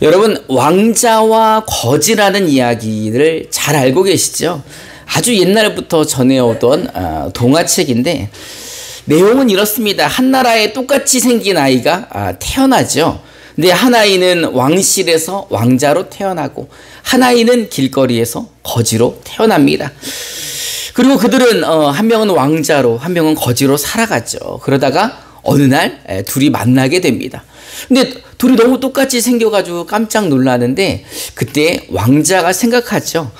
여러분, 왕자와 거지라는 이야기를 잘 알고 계시죠? 아주 옛날부터 전해오던 동화책인데 내용은 이렇습니다. 한 나라에 똑같이 생긴 아이가 태어나죠. 근데 한 아이는 왕실에서 왕자로 태어나고 한 아이는 길거리에서 거지로 태어납니다. 그리고 그들은 한 명은 왕자로 한 명은 거지로 살아가죠. 그러다가 어느 날 둘이 만나게 됩니다. 근데 둘이 너무 똑같이 생겨가지고 깜짝 놀라는데 그때 왕자가 생각하죠.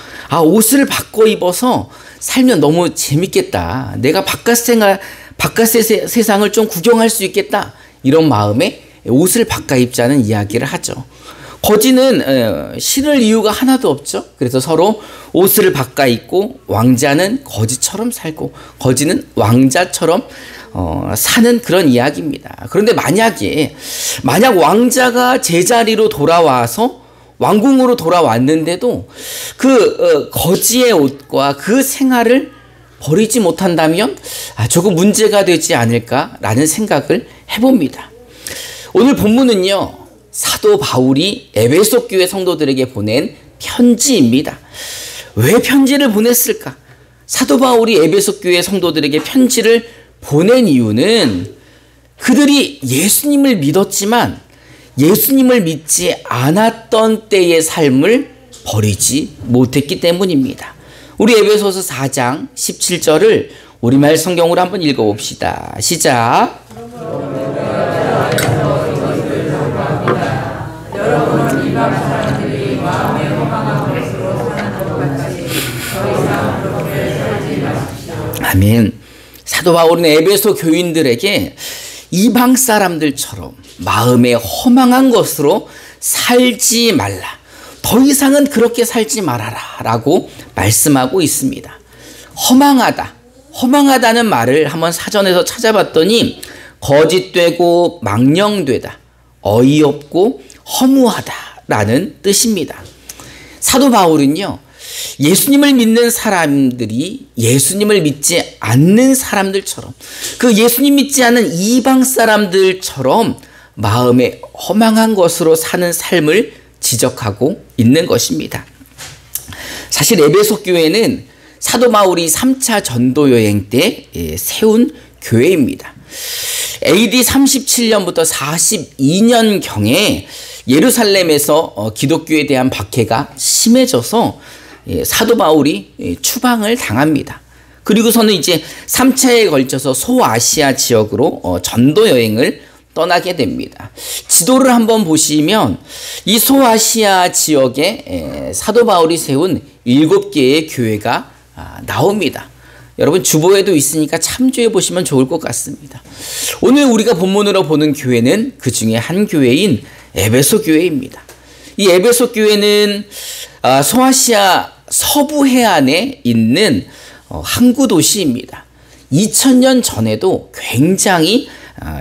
옷을 바꿔 입어서 살면 너무 재밌겠다. 내가 바깥의 세상을 좀 구경할 수 있겠다. 이런 마음에 옷을 바꿔 입자는 이야기를 하죠. 거지는 싫을 이유가 하나도 없죠. 그래서 서로 옷을 바꿔 입고 왕자는 거지처럼 살고 거지는 왕자처럼 사는 그런 이야기입니다. 그런데 만약 왕자가 제자리로 돌아와서 왕궁으로 돌아왔는데도 그 거지의 옷과 그 생활을 버리지 못한다면 조금 문제가 되지 않을까라는 생각을 해봅니다. 오늘 본문은요, 사도 바울이 에베소 교회 성도들에게 보낸 편지입니다. 왜 편지를 보냈을까? 사도 바울이 에베소 교회 성도들에게 편지를 보낸 이유는 그들이 예수님을 믿었지만 예수님을 믿지 않았던 때의 삶을 버리지 못했기 때문입니다. 우리 에베소서 4장 17절을 우리말 성경으로 한번 읽어봅시다. 시작. 아멘. 사도 바울은 에베소 교인들에게 이방 사람들처럼 마음에 허망한 것으로 살지 말라. 더 이상은 그렇게 살지 말아라 라고 말씀하고 있습니다. 허망하다는 말을 한번 사전에서 찾아봤더니 거짓되고 망령되다, 어이없고 허무하다라는 뜻입니다. 사도 바울은요, 예수님을 믿는 사람들이 예수님을 믿지 않는 사람들처럼 그 예수님 믿지 않는 이방 사람들처럼 마음에 허망한 것으로 사는 삶을 지적하고 있는 것입니다. 사실 에베소 교회는 사도 바울이 3차 전도 여행 때 세운 교회입니다. AD 37년부터 42년경에 예루살렘에서 기독교에 대한 박해가 심해져서 사도 바울이 추방을 당합니다. 그리고서는 이제 3차에 걸쳐서 소아시아 지역으로 전도 여행을 떠나게 됩니다. 지도를 한번 보시면 이 소아시아 지역에 사도 바울이 세운 7개의 교회가 나옵니다. 여러분 주보에도 있으니까 참조해 보시면 좋을 것 같습니다. 오늘 우리가 본문으로 보는 교회는 그 중에 한 교회인 에베소 교회입니다. 이 에베소 교회는 소아시아 서부 해안에 있는 항구 도시입니다. 2000년 전에도 굉장히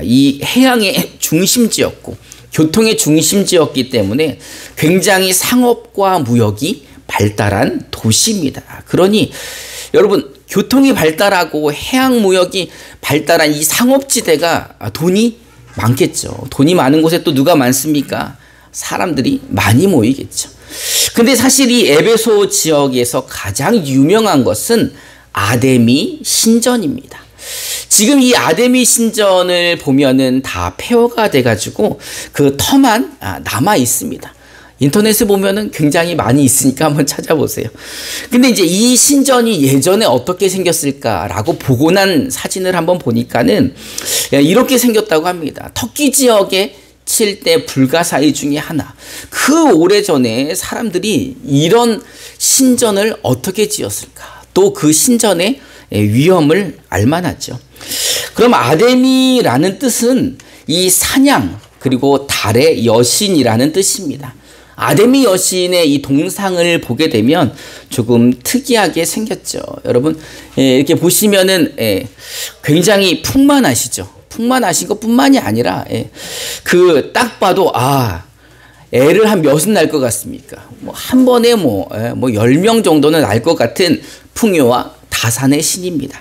이 해양의 중심지였고 교통의 중심지였기 때문에 굉장히 상업과 무역이 발달한 도시입니다. 그러니 여러분 교통이 발달하고 해양 무역이 발달한 이 상업지대가 돈이 많겠죠. 돈이 많은 곳에 또 누가 많습니까? 사람들이 많이 모이겠죠. 근데 사실 이 에베소 지역에서 가장 유명한 것은 아데미 신전입니다. 지금 이 아데미 신전을 보면은 다 폐허가 돼가지고 그 터만 남아 있습니다. 인터넷에 보면은 굉장히 많이 있으니까 한번 찾아보세요. 근데 이제 이 신전이 예전에 어떻게 생겼을까라고 보고 난 사진을 한번 보니까는 이렇게 생겼다고 합니다. 터키 지역의 7대 불가사의 중에 하나. 그 오래전에 사람들이 이런 신전을 어떻게 지었을까? 또 그 신전의 위험을 알만하죠. 그럼 아데미라는 뜻은 이 사냥 그리고 달의 여신이라는 뜻입니다. 아데미 여신의 이 동상을 보게 되면 조금 특이하게 생겼죠. 여러분 이렇게 보시면은 굉장히 풍만하시죠. 풍만하신 것뿐만이 아니라 그 딱 봐도 애를 한 몇은 낳을 것 같습니까? 한 번에 10명 정도는 낳을 것 같은 풍요와 다산의 신입니다.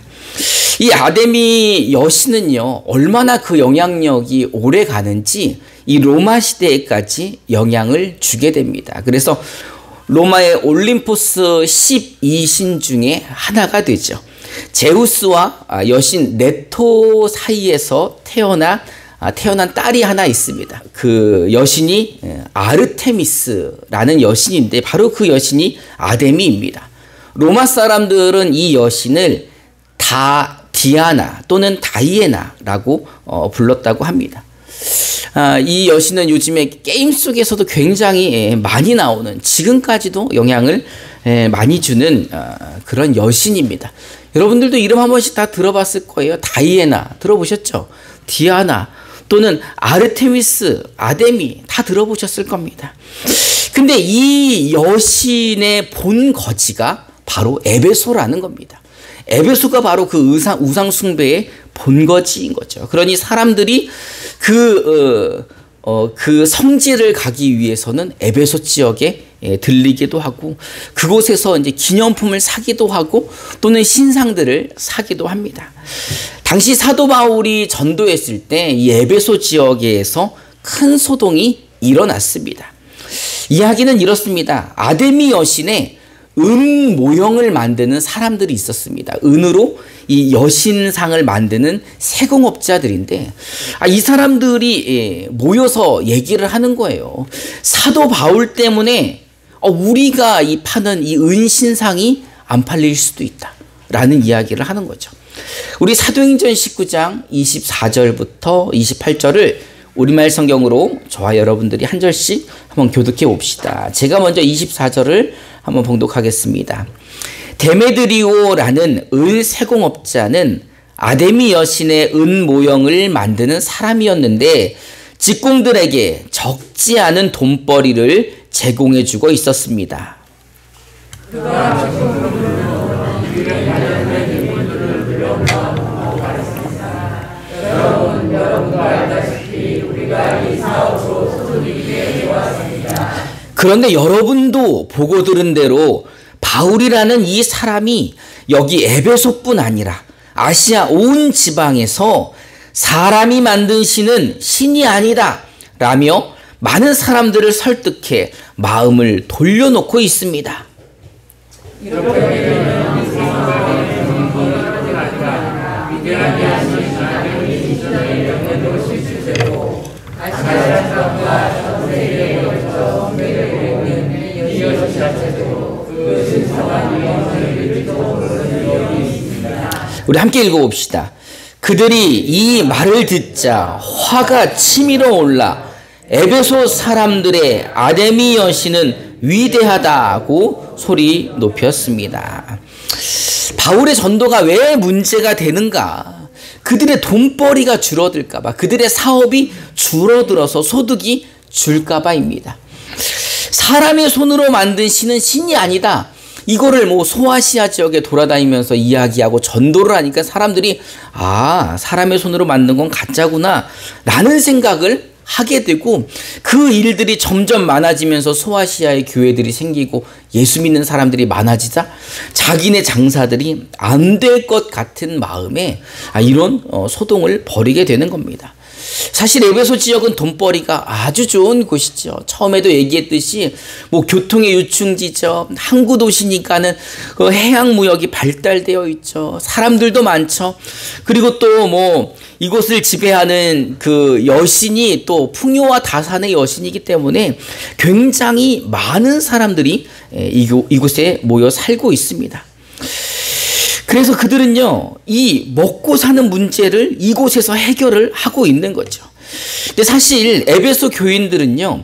이 아데미 여신은요, 얼마나 그 영향력이 오래 가는지 이 로마 시대에까지 영향을 주게 됩니다. 그래서 로마의 올림포스 12신 중에 하나가 되죠. 제우스와 여신 네토 사이에서 태어난 딸이 하나 있습니다. 그 여신이 아르테미스라는 여신인데 바로 그 여신이 아데미입니다. 로마 사람들은 이 여신을 디아나 또는 다이애나라고 불렀다고 합니다. 이 여신은 요즘에 게임 속에서도 굉장히 많이 나오는, 지금까지도 영향을 많이 주는 그런 여신입니다. 여러분들도 이름 한 번씩 다 들어봤을 거예요. 다이애나 들어보셨죠? 디아나 또는 아르테미스, 아데미 다 들어보셨을 겁니다. 근데 이 여신의 본 거지가 바로 에베소라는 겁니다. 에베소가 바로 그 우상 숭배의 본거지인 거죠. 그러니 사람들이 그 성지를 가기 위해서는 에베소 지역에 들리기도 하고, 그곳에서 이제 기념품을 사기도 하고 또는 신상들을 사기도 합니다. 당시 사도 바울이 전도했을 때 이 에베소 지역에서 큰 소동이 일어났습니다. 이야기는 이렇습니다. 아데미 여신의 은 모형을 만드는 사람들이 있었습니다. 은으로 이 여신상을 만드는 세공업자들인데, 이 사람들이 모여서 얘기를 하는 거예요. 사도 바울 때문에 우리가 파는 이 은신상이 안 팔릴 수도 있다 라는 이야기를 하는 거죠. 우리 사도행전 19장 24절부터 28절을 우리말 성경으로 저와 여러분들이 한 절씩 한번 교독해 봅시다. 제가 먼저 24절을 한번 봉독하겠습니다. 데메드리오라는 은 세공업자는 아데미 여신의 은 모형을 만드는 사람이었는데 직공들에게 적지 않은 돈벌이를 제공해 주고 있었습니다. 그런데 여러분도 보고 들은 대로 바울이라는 이 사람이 여기 에베소뿐 아니라 아시아 온 지방에서 사람이 만든 신은 신이 아니다 라며 많은 사람들을 설득해 마음을 돌려놓고 있습니다. 우리 함께 읽어봅시다. 그들이 이 말을 듣자 화가 치밀어 올라 에베소 사람들의 아데미 여신은 위대하다고 소리 높였습니다. 바울의 전도가 왜 문제가 되는가? 그들의 돈벌이가 줄어들까봐, 그들의 사업이 줄어들어서 소득이 줄까봐입니다. 사람의 손으로 만든 신은 신이 아니다. 이거를 소아시아 지역에 돌아다니면서 이야기하고 전도를 하니까 사람들이 사람의 손으로 만든 건 가짜구나 라는 생각을 하게 되고, 그 일들이 점점 많아지면서 소아시아의 교회들이 생기고 예수 믿는 사람들이 많아지자 자기네 장사들이 안 될 것 같은 마음에 이런 소동을 벌이게 되는 겁니다. 사실 에베소 지역은 돈벌이가 아주 좋은 곳이죠. 처음에도 얘기했듯이 교통의 유충지죠. 항구 도시니까는 해양 무역이 발달되어 있죠. 사람들도 많죠. 그리고 또 이곳을 지배하는 그 여신이 또 풍요와 다산의 여신이기 때문에 굉장히 많은 사람들이 이곳에 모여 살고 있습니다. 그래서 그들은요, 이 먹고 사는 문제를 이곳에서 해결을 하고 있는 거죠. 근데 사실 에베소 교인들은요,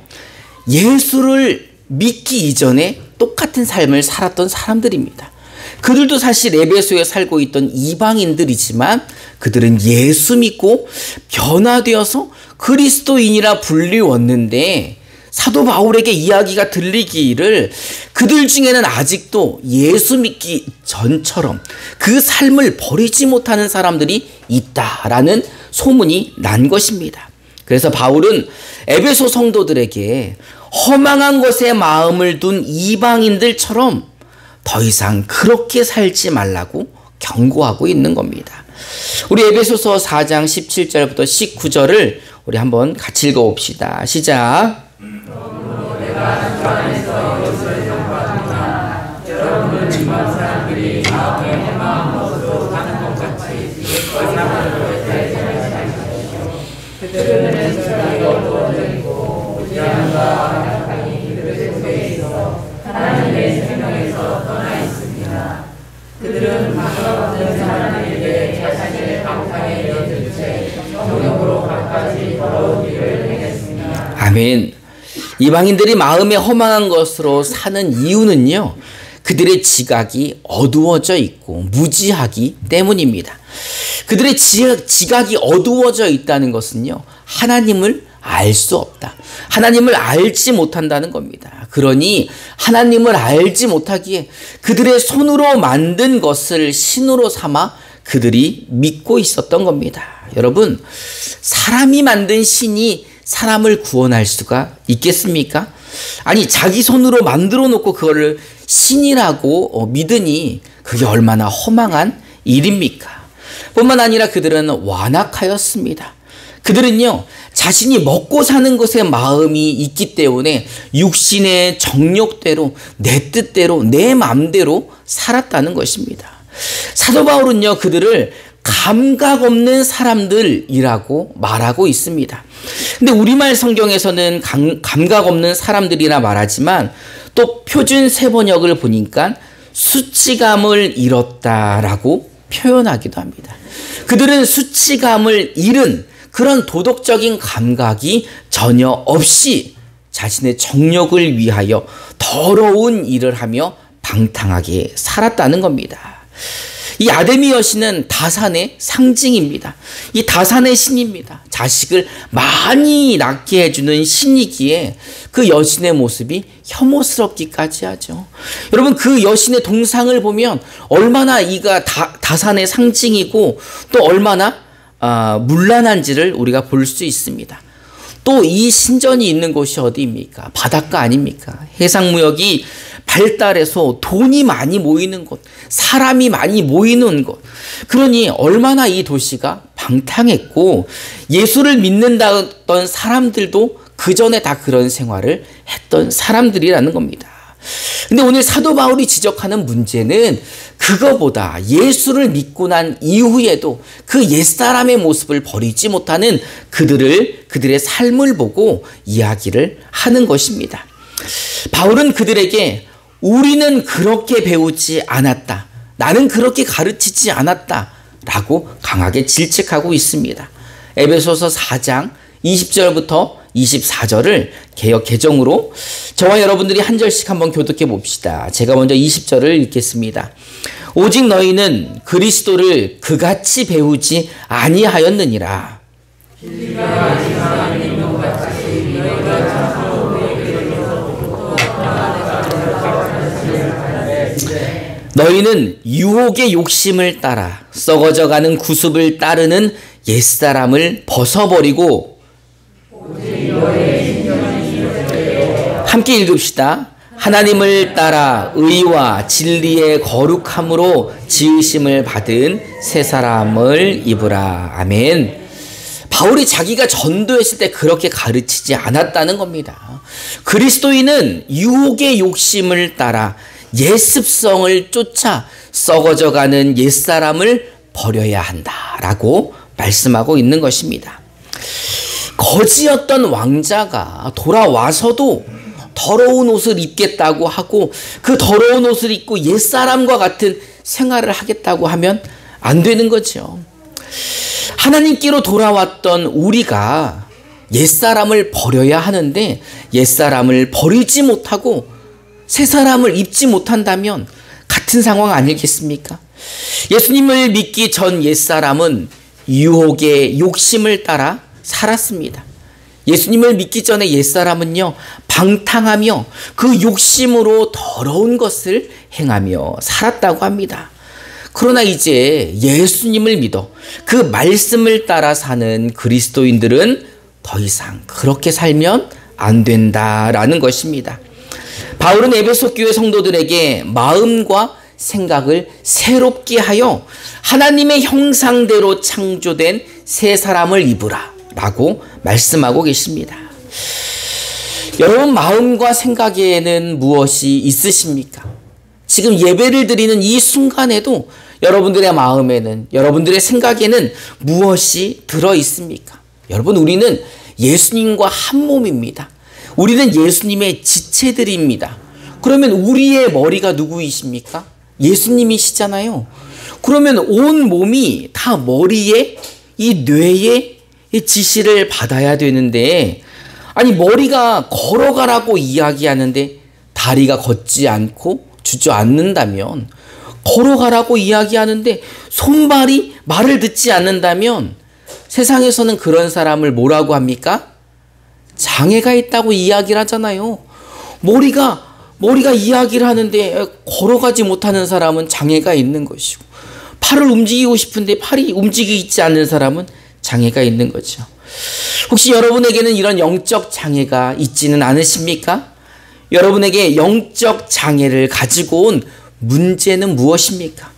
예수를 믿기 이전에 똑같은 삶을 살았던 사람들입니다. 그들도 사실 에베소에 살고 있던 이방인들이지만 그들은 예수 믿고 변화되어서 그리스도인이라 불리웠는데, 사도 바울에게 이야기가 들리기를 그들 중에는 아직도 예수 믿기 전처럼 그 삶을 버리지 못하는 사람들이 있다라는 소문이 난 것입니다. 그래서 바울은 에베소 성도들에게 허망한 것에 마음을 둔 이방인들처럼 더 이상 그렇게 살지 말라고 경고하고 있는 겁니다. 우리 에베소서 4장 17절부터 19절을 우리 한번 같이 읽어봅시다. 시작. 아멘. 이방인들이 마음에 허망한 것으로 사는 이유는요, 그들의 지각이 어두워져 있고 무지하기 때문입니다. 그들의 지각이 어두워져 있다는 것은요, 하나님을 알 수 없다. 하나님을 알지 못한다는 겁니다. 그러니 하나님을 알지 못하기에 그들의 손으로 만든 것을 신으로 삼아 그들이 믿고 있었던 겁니다. 여러분, 사람이 만든 신이 사람을 구원할 수가 있겠습니까? 아니, 자기 손으로 만들어 놓고 그거를 신이라고 믿으니 그게 얼마나 허망한 일입니까? 뿐만 아니라 그들은 완악하였습니다. 그들은요, 자신이 먹고 사는 것에 마음이 있기 때문에 육신의 정욕대로, 내 뜻대로, 내 마음대로 살았다는 것입니다. 사도 바울은요, 그들을 감각 없는 사람들이라고 말하고 있습니다. 근데 우리말 성경에서는 감각 없는 사람들이라 말하지만 또 표준 세번역을 보니까 수치감을 잃었다라고 표현하기도 합니다. 그들은 수치감을 잃은 그런 도덕적인 감각이 전혀 없이 자신의 정욕을 위하여 더러운 일을 하며 방탕하게 살았다는 겁니다. 이 아데미 여신은 다산의 상징입니다. 이 다산의 신입니다. 자식을 많이 낳게 해주는 신이기에 그 여신의 모습이 혐오스럽기까지 하죠. 여러분, 그 여신의 동상을 보면 얼마나 이가 다산의 상징이고 또 얼마나 문란한지를 우리가 볼 수 있습니다. 또 이 신전이 있는 곳이 어디입니까? 바닷가 아닙니까? 해상무역이 발달해서 돈이 많이 모이는 곳, 사람이 많이 모이는 곳. 그러니 얼마나 이 도시가 방탕했고 예수를 믿는다던 사람들도 그 전에 다 그런 생활을 했던 사람들이라는 겁니다. 근데 오늘 사도 바울이 지적하는 문제는 그거보다 예수를 믿고 난 이후에도 그 옛사람의 모습을 버리지 못하는 그들의 삶을 보고 이야기를 하는 것입니다. 바울은 그들에게 우리는 그렇게 배우지 않았다. 나는 그렇게 가르치지 않았다. 라고 강하게 질책하고 있습니다. 에베소서 4장 20절부터 24절을 개역 개정으로 저와 여러분들이 한 절씩 한번 교독해 봅시다. 제가 먼저 20절을 읽겠습니다. 오직 너희는 그리스도를 그같이 배우지 아니하였느니라. 너희는 유혹의 욕심을 따라 썩어져가는 구습을 따르는 옛사람을 벗어버리고 함께 읽읍시다. 하나님을 따라 의와 진리의 거룩함으로 지으심을 받은 새 사람을 입으라. 아멘. 바울이 자기가 전도했을 때 그렇게 가르치지 않았다는 겁니다. 그리스도인은 유혹의 욕심을 따라 옛 습성을 쫓아 썩어져가는 옛사람을 버려야 한다라고 말씀하고 있는 것입니다. 거지였던 왕자가 돌아와서도 더러운 옷을 입겠다고 하고 그 더러운 옷을 입고 옛사람과 같은 생활을 하겠다고 하면 안 되는 거죠. 하나님께로 돌아왔던 우리가 옛사람을 버려야 하는데 옛사람을 버리지 못하고 새사람을 입지 못한다면 같은 상황 아니겠습니까? 예수님을 믿기 전 옛사람은 유혹의 욕심을 따라 살았습니다. 예수님을 믿기 전에 옛사람은요, 방탕하며 그 욕심으로 더러운 것을 행하며 살았다고 합니다. 그러나 이제 예수님을 믿어 그 말씀을 따라 사는 그리스도인들은 더 이상 그렇게 살면 안 된다라는 것입니다. 바울은 에베소 교회 성도들에게 마음과 생각을 새롭게 하여 하나님의 형상대로 창조된 새 사람을 입으라 라고 말씀하고 계십니다. 여러분 마음과 생각에는 무엇이 있으십니까? 지금 예배를 드리는 이 순간에도 여러분들의 마음에는, 여러분들의 생각에는 무엇이 들어 있습니까? 여러분, 우리는 예수님과 한 몸입니다. 우리는 예수님의 지체들입니다. 그러면 우리의 머리가 누구이십니까? 예수님이시잖아요. 그러면 온 몸이 다 머리에, 이 뇌의 지시를 받아야 되는데, 아니 머리가 걸어가라고 이야기하는데 다리가 걷지 않고 주저앉는다면, 걸어가라고 이야기하는데 손발이 말을 듣지 않는다면 세상에서는 그런 사람을 뭐라고 합니까? 장애가 있다고 이야기를 하잖아요. 머리가 이야기를 하는데 걸어가지 못하는 사람은 장애가 있는 것이고, 팔을 움직이고 싶은데 팔이 움직이지 않는 사람은 장애가 있는 거죠. 혹시 여러분에게는 이런 영적 장애가 있지는 않으십니까? 여러분에게 영적 장애를 가지고 온 문제는 무엇입니까?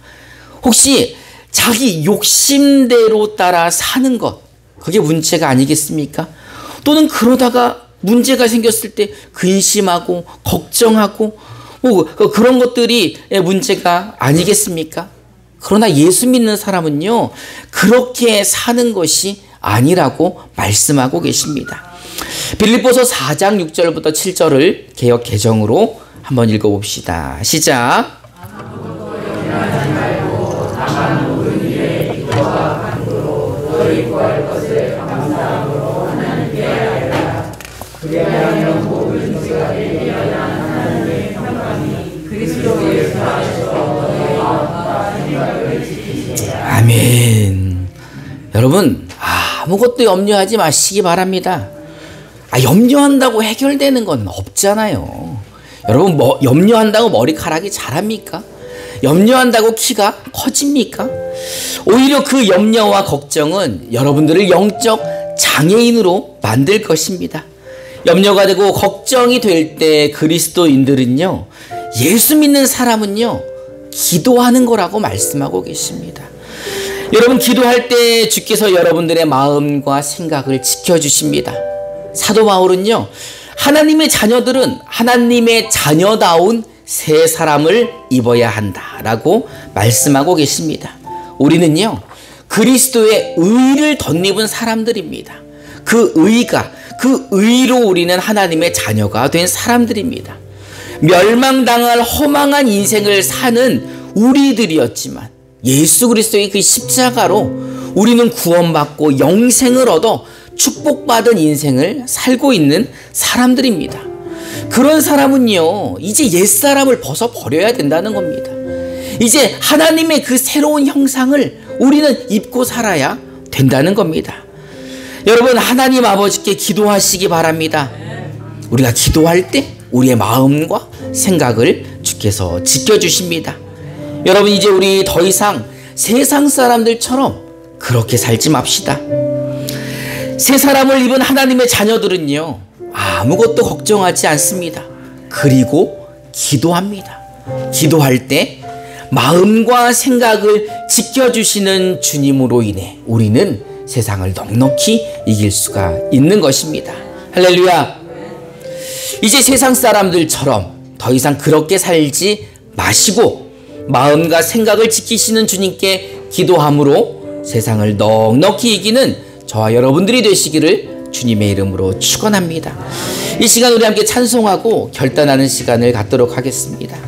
혹시 자기 욕심대로 따라 사는 것, 그게 문제가 아니겠습니까? 또는 그러다가 문제가 생겼을 때 근심하고 걱정하고 그런 것들이 문제가 아니겠습니까? 그러나 예수 믿는 사람은요, 그렇게 사는 것이 아니라고 말씀하고 계십니다. 빌립보서 4장 6절부터 7절을 개역 개정으로 한번 읽어봅시다. 시작. 아멘. 여러분, 아무것도 염려하지 마시기 바랍니다. 염려한다고 해결되는 건 없잖아요. 여러분, 염려한다고 머리카락이 자랍니까? 염려한다고 키가 커집니까? 오히려 그 염려와 걱정은 여러분들을 영적 장애인으로 만들 것입니다. 염려가 되고 걱정이 될 때 그리스도인들은요, 예수 믿는 사람은요, 기도하는 거라고 말씀하고 계십니다. 여러분, 기도할 때 주께서 여러분들의 마음과 생각을 지켜주십니다. 사도 바울은요, 하나님의 자녀들은 하나님의 자녀다운 새 사람을 입어야 한다라고 말씀하고 계십니다. 우리는요, 그리스도의 의를 덧입은 사람들입니다. 그 의로 우리는 하나님의 자녀가 된 사람들입니다. 멸망당할 허망한 인생을 사는 우리들이었지만 예수 그리스도의 그 십자가로 우리는 구원받고 영생을 얻어 축복받은 인생을 살고 있는 사람들입니다. 그런 사람은요, 이제 옛사람을 벗어버려야 된다는 겁니다. 이제 하나님의 그 새로운 형상을 우리는 입고 살아야 된다는 겁니다. 여러분, 하나님 아버지께 기도하시기 바랍니다. 우리가 기도할 때 우리의 마음과 생각을 주께서 지켜주십니다. 여러분, 이제 우리 더 이상 세상 사람들처럼 그렇게 살지 맙시다. 새 사람을 입은 하나님의 자녀들은요, 아무것도 걱정하지 않습니다. 그리고 기도합니다. 기도할 때 마음과 생각을 지켜주시는 주님으로 인해 우리는 세상을 넉넉히 이길 수가 있는 것입니다. 할렐루야. 이제 세상 사람들처럼 더 이상 그렇게 살지 마시고 마음과 생각을 지키시는 주님께 기도함으로 세상을 넉넉히 이기는 저와 여러분들이 되시기를 주님의 이름으로 축원합니다. 이 시간 우리 함께 찬송하고 결단하는 시간을 갖도록 하겠습니다.